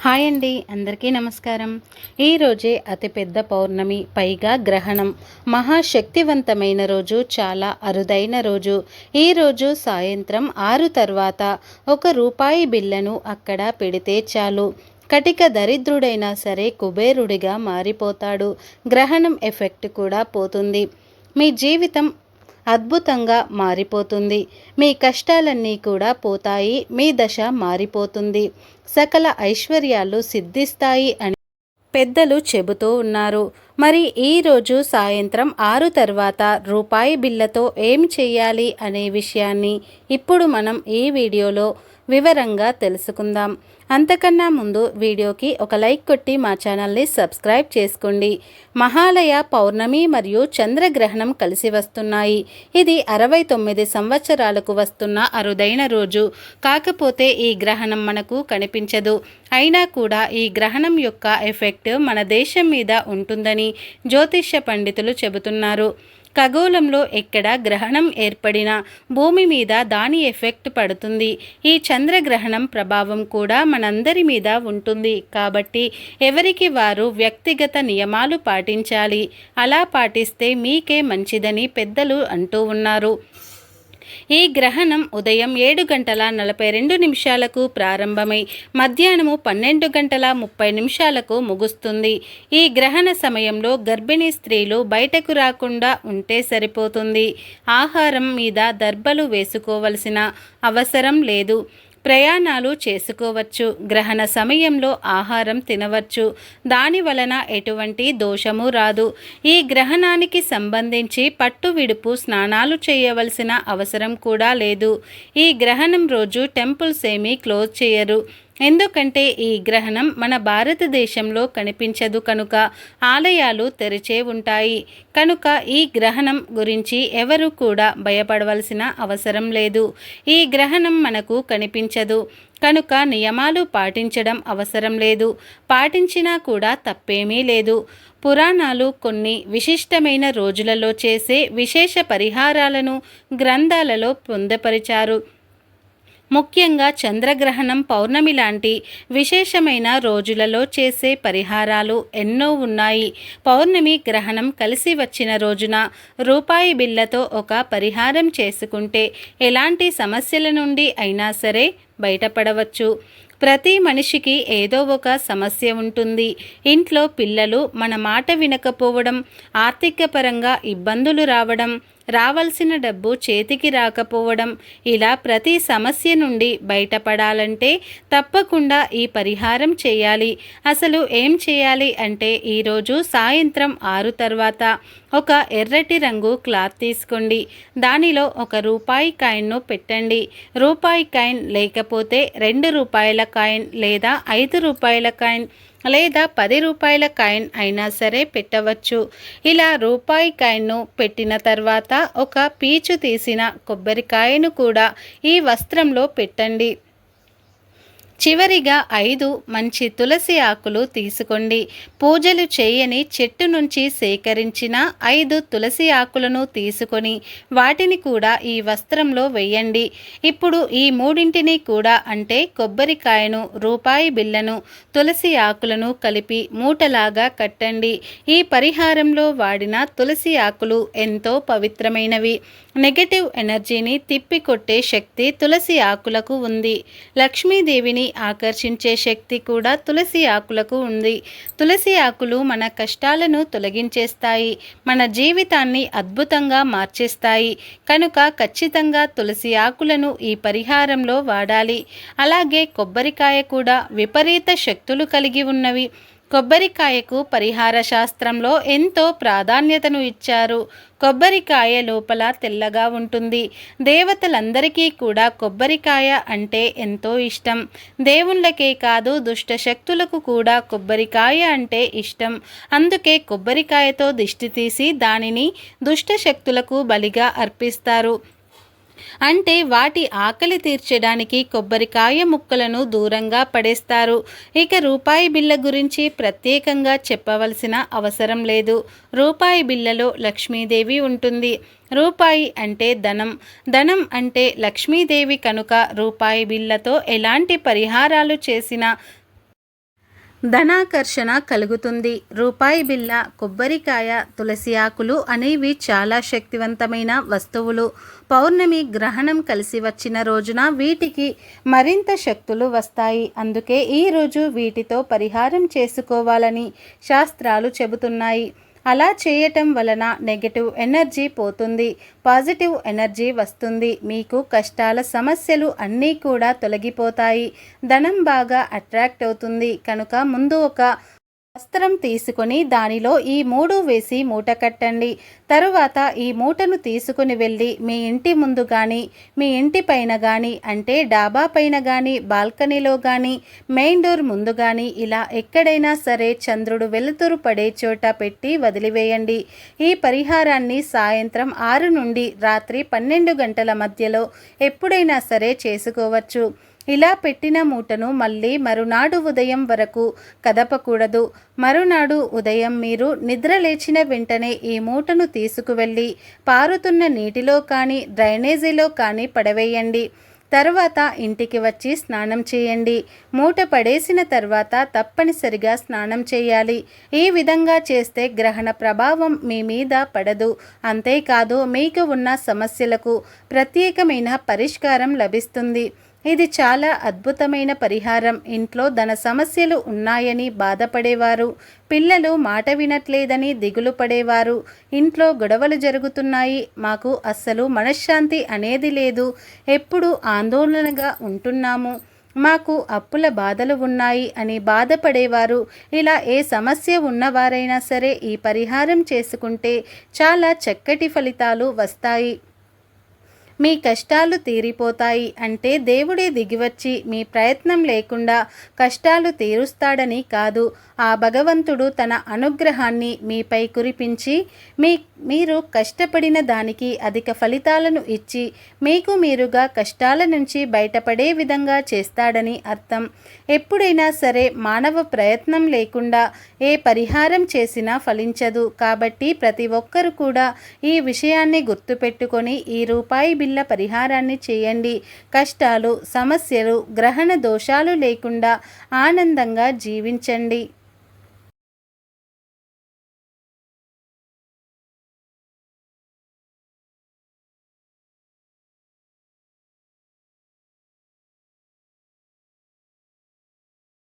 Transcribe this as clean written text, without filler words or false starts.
Hi అండి, అందరికీ నమస్కారం. ఈరోజే అతిపెద్ద పౌర్ణమి, పైగా గ్రహణం. మహాశక్తివంతమైన రోజు, చాలా అరుదైన రోజు. ఈరోజు సాయంత్రం 6 తర్వాత రూపాయి బిళ్ళను అక్కడ పెడితే చాలు, కటిక దరిద్రుడైనా సరే కుబేరుడిగా మారిపోతాడు. గ్రహణం ఎఫెక్ట్ కూడా పోతుంది. మీ జీవితం అద్భుతంగా మారిపోతుంది. మీ కష్టాలన్నీ కూడా పోతాయి. మీ దశ మారిపోతుంది. సకల ఐశ్వర్యాలు సిద్ధిస్తాయి అని పెద్దలు చెబుతూ ఉన్నారు. మరి ఈరోజు సాయంత్రం 6 తర్వాత రూపాయి బిళ్ళతో ఏం చేయాలి అనే విషయాన్ని ఇప్పుడు మనం ఈ వీడియోలో వివరంగా తెలుసుకుందాం. అంతకన్నా ముందు వీడియోకి ఒక లైక్ కొట్టి మా ఛానల్ని సబ్స్క్రైబ్ చేసుకోండి. మహాలయ పౌర్ణమి మరియు చంద్రగ్రహణం కలిసి వస్తున్నాయి. ఇది 69 సంవత్సరాలకు వస్తున్న అరుదైన రోజు. కాకపోతే ఈ గ్రహణం మనకు కనిపించదు. అయినా కూడా ఈ గ్రహణం యొక్క ఎఫెక్ట్ మన దేశం మీద ఉంటుందని జ్యోతిష్య పండితులు చెబుతున్నారు. ఖగోళంలో ఎక్కడ గ్రహణం ఏర్పడినా భూమి మీద దాని ఎఫెక్ట్ పడుతుంది. ఈ చంద్రగ్రహణం ప్రభావం కూడా మనందరి మీద ఉంటుంది. కాబట్టి ఎవరికి వారు వ్యక్తిగత నియమాలు పాటించాలి. అలా పాటిస్తే మీకే మంచిదని పెద్దలు అంటూ ఉన్నారు. ఈ గ్రహణం ఉదయం 7:42 ప్రారంభమై మధ్యాహ్నము 12:30 ముగుస్తుంది. ఈ గ్రహణ సమయంలో గర్భిణీ స్త్రీలు బయటకు రాకుండా ఉంటే సరిపోతుంది. ఆహారం మీద దర్బలు వేసుకోవలసిన అవసరం లేదు. ప్రయాణాలు చేసుకోవచ్చు. గ్రహణ సమయంలో ఆహారం తినవచ్చు. దాని వలన ఎటువంటి దోషము రాదు. ఈ గ్రహణానికి సంబంధించి పట్టు విడుపు స్నానాలు చేయవలసిన అవసరం కూడా లేదు. ఈ గ్రహణం రోజు టెంపుల్స్ ఏమీ క్లోజ్ చేయరు. ఎందుకంటే ఈ గ్రహణం మన భారతదేశంలో కనిపించదు కనుక ఆలయాలు తెరిచే ఉంటాయి. కనుక ఈ గ్రహణం గురించి ఎవరు కూడా భయపడవలసిన అవసరం లేదు. ఈ గ్రహణం మనకు కనిపించదు కనుక నియమాలు పాటించడం అవసరం లేదు. పాటించినా కూడా తప్పేమీ లేదు. పురాణాలు కొన్ని విశిష్టమైన రోజులలో చేసే విశేష పరిహారాలను గ్రంథాలలో పొందపరిచారు. ముఖ్యంగా చంద్రగ్రహణం, పౌర్ణమి లాంటి విశేషమైన రోజులలో చేసే పరిహారాలు ఎన్నో ఉన్నాయి. పౌర్ణమి గ్రహణం కలిసి వచ్చిన రోజున రూపాయి బిళ్ళతో ఒక పరిహారం చేసుకుంటే ఎలాంటి సమస్యల నుండి అయినా సరే బయటపడవచ్చు. ప్రతి మనిషికి ఏదో ఒక సమస్య ఉంటుంది. ఇంట్లో పిల్లలు మన మాట వినకపోవడం, ఆర్థికపరంగా ఇబ్బందులు రావడం, రావాల్సిన డబ్బు చేతికి రాకపోవడం, ఇలా ప్రతి సమస్య నుండి బయటపడాలంటే తప్పకుండా ఈ పరిహారం చేయాలి. అసలు ఏం చేయాలి అంటే ఈరోజు సాయంత్రం 6 తర్వాత ఒక ఎర్రటి రంగు క్లాత్ తీసుకోండి. దానిలో ఒక రూపాయి కాయిన్ను పెట్టండి. రూపాయి కాయిన్ లేకపోతే 2 రూపాయల కాయిన్ లేదా 5 రూపాయల కాయిన్ లేదా 10 రూపాయల కాయిన్ అయినా సరే పెట్టవచ్చు. ఇలా రూపాయి కాయిన్ను పెట్టిన తర్వాత ఒక పీచు తీసిన కొబ్బరికాయను కూడా ఈ వస్త్రంలో పెట్టండి. చివరిగా 5 మంచి తులసి ఆకులు తీసుకోండి. పూజలు చేయని చెట్టు నుంచి సేకరించిన 5 తులసి ఆకులను తీసుకొని వాటిని కూడా ఈ వస్త్రంలో వేయండి. ఇప్పుడు ఈ మూడింటిని కూడా అంటే కొబ్బరికాయను, రూపాయి బిళ్ళను, తులసి ఆకులను కలిపి మూటలాగా కట్టండి. ఈ పరిహారంలో వాడిన తులసి ఆకులు ఎంతో పవిత్రమైనవి. నెగటివ్ ఎనర్జీని తిప్పికొట్టే శక్తి తులసి ఆకులకు ఉంది. లక్ష్మీదేవిని ఆకర్షించే శక్తి కూడా తులసి ఆకులకు ఉంది. తులసి ఆకులు మన కష్టాలను తొలగించేస్తాయి, మన జీవితాన్ని అద్భుతంగా మార్చేస్తాయి. కనుక ఖచ్చితంగా తులసి ఆకులను ఈ పరిహారంలో వాడాలి. అలాగే కొబ్బరికాయ కూడా విపరీత శక్తులు కలిగి ఉన్నవి. కొబ్బరికాయకు పరిహార శాస్త్రంలో ఎంతో ప్రాధాన్యతను ఇచ్చారు. కొబ్బరికాయ లోపల తెల్లగా ఉంటుంది. దేవతలందరికీ కూడా కొబ్బరికాయ అంటే ఎంతో ఇష్టం. దేవుళ్ళకే కాదు, దుష్ట శక్తులకు కూడా కొబ్బరికాయ అంటే ఇష్టం. అందుకే కొబ్బరికాయతో దిష్టి తీసి దానిని దుష్ట శక్తులకు బలిగా అర్పిస్తారు. అంటే వాటి ఆకలి తీర్చడానికి కొబ్బరికాయ ముక్కలను దూరంగా పడేస్తారు. ఇక రూపాయి బిళ్ళ గురించి ప్రత్యేకంగా చెప్పవలసిన అవసరం లేదు. రూపాయి బిళ్ళలో లక్ష్మీదేవి ఉంటుంది. రూపాయి అంటే ధనం, ధనం అంటే లక్ష్మీదేవి కనుక రూపాయి బిళ్ళతో ఎలాంటి పరిహారాలు చేసినా ధనాకర్షణ కలుగుతుంది. రూపాయి బిళ్ళ, కొబ్బరికాయ, తులసి ఆకులు అనేవి చాలా శక్తివంతమైన వస్తువులు. పౌర్ణమి గ్రహణం కలిసి వచ్చిన రోజున వీటికి మరింత శక్తులు వస్తాయి. అందుకే ఈరోజు వీటితో పరిహారం చేసుకోవాలని శాస్త్రాలు చెబుతున్నాయి. అలా చేయటం వలన నెగటివ్ ఎనర్జీ పోతుంది, పాజిటివ్ ఎనర్జీ వస్తుంది. మీకు కష్టాల సమస్యలు అన్నీ కూడా తొలగిపోతాయి. ధనం బాగా అట్రాక్ట్ అవుతుంది. కనుక ముందు ఒక వస్త్రం తీసుకొని దానిలో ఈ 3 వేసి మూట కట్టండి. తరువాత ఈ మూటను తీసుకుని వెళ్ళి మీ ఇంటి ముందు కానీ, మీ ఇంటి పైన కానీ, అంటే డాబా పైన కానీ, బాల్కనీలో కానీ, మెయిన్ డోర్ ముందు కానీ, ఇలా ఎక్కడైనా సరే చంద్రుడు వెలుతురు పడే చోట పెట్టి వదిలివేయండి. ఈ పరిహారాన్ని సాయంత్రం 6 నుండి రాత్రి 12 గంటల మధ్యలో ఎప్పుడైనా సరే చేసుకోవచ్చు. ఇలా పెట్టిన మూటను మళ్ళీ మరునాడు ఉదయం వరకు కదపకూడదు. మరునాడు ఉదయం మీరు నిద్ర లేచిన వెంటనే ఈ మూటను తీసుకువెళ్ళి పారుతున్న నీటిలో కానీ, డ్రైనేజీలో కానీ పడవేయండి. తర్వాత ఇంటికి వచ్చి స్నానం చేయండి. మూట పడేసిన తర్వాత తప్పనిసరిగా స్నానం చేయాలి. ఈ విధంగా చేస్తే గ్రహణ ప్రభావం మీ మీద పడదు. అంతేకాదు మీకు ఉన్న సమస్యలకు ప్రత్యేకమైన పరిష్కారం లభిస్తుంది. ఇది చాలా అద్భుతమైన పరిహారం. ఇంట్లో ధన సమస్యలు ఉన్నాయని బాధపడేవారు, పిల్లలు మాట వినట్లేదని దిగులు పడేవారు, ఇంట్లో గొడవలు జరుగుతున్నాయి, మాకు అస్సలు మనశ్శాంతి అనేది లేదు, ఎప్పుడు ఆందోళనగా ఉంటున్నాము, మాకు అప్పుల బాధలు ఉన్నాయి అని బాధపడేవారు, ఇలా ఏ సమస్య ఉన్నవారైనా సరే ఈ పరిహారం చేసుకుంటే చాలా చక్కటి ఫలితాలు వస్తాయి. మీ కష్టాలు తీరిపోతాయి. అంటే దేవుడే దిగివచ్చి మీ ప్రయత్నం లేకుండా కష్టాలు తీరుస్తాడని కాదు. ఆ భగవంతుడు తన అనుగ్రహాన్ని మీపై కురిపించి మీరు కష్టపడిన దానికి అధిక ఫలితాలను ఇచ్చి మీకు మీరుగా కష్టాల నుంచి బయటపడే విధంగా చేస్తాడని అర్థం. ఎప్పుడైనా సరే మానవ ప్రయత్నం లేకుండా ఏ పరిహారం చేసినా ఫలించదు. కాబట్టి ప్రతి ఒక్కరు కూడా ఈ విషయాన్ని గుర్తుపెట్టుకొని ఈ రూపాయి బిళ్ళ పరిహారాన్ని చేయండి. కష్టాలు, సమస్యలు, గ్రహణ దోషాలు లేకుండా ఆనందంగా జీవించండి.